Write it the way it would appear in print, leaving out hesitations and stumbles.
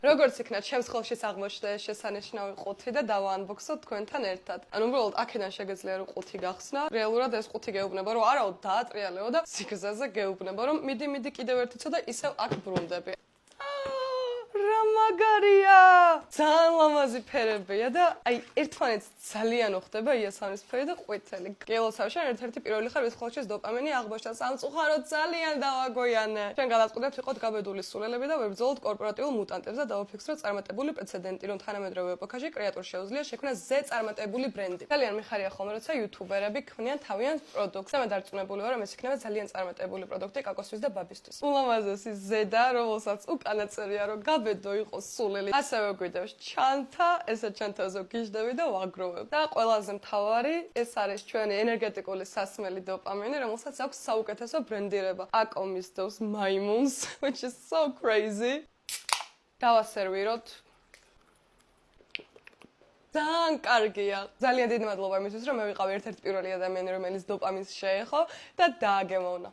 როგორც იქნა ჩემს ხელში აღმოჩნდა ეს შესანიშნავი ყუთი და დავაანბოქსოთ თქვენთან ერთად. ანუ უბრალოდ აქედან შეგეძლია რომ ყუთი გახსნა. რეალურად ეს ყუთი გეუბნება რომ არაოდ დაატრიალებო და სიგრძეზე გეუბნება რომ მიდი კიდევ ერთი ცოტა ისევ აქ ბრუნდები. რა მაგარია! ძალიან ლამაზი ფერებია და აი ერთმანეთს ძალიან უხდება იასამნისფერი და ყვითელი. გელოსავშენ ერთ-ერთი პირველი ხარ ვის ხოლმე დოპამინი აღმოჩნდა სამწუხაროდ ძალიან დავაგვიანე. ჩვენ გადავწყვიტეთ ვიყოთ გაბედული სულელები და ვებრძოლოთ კორპორატიულ მუტანტებს და დავაფიქსროთ წარმატებული პრეცედენტი, რომ თანამედროვე ეპოქაში კრეატორს შეუძლია შექმნა ზე წარმატებული ბრენდი. ძალიან მიხარია ხოლმე როცა იუთუბერები ქმნიან თავიანთ პროდუქტს. მე დარწმუნებული ვარ რომ ეს იქნება ძალიან წარმატებული პროდუქტი კაკოსთვის და ბაბისთვის. ულამაზესი ზედა, რომელსაც უკანა წერია რომ გაბედო იყოს სულელი. ასევე გვიდევს ჩანთა, ესე ჩანთაზე გიждები და ვაგროვებ. და ყველაზე მთავარი, ეს არის ჩვენი ენერგეტიკული სასმელი დოპამინი, რომელსაც აქვს საუკეთესო ბრენდირება. აკო მისდევს მაიმუნს, which is so crazy. დავასერვიროთ. ძალიან კარგია. ძალიან დიდი მადლობა იმისთვის, რომ მე ვიყავი ერთ-ერთი პირველი ადამიანი, რომელიც დოპამინს შეეხო და დააგემოვნა.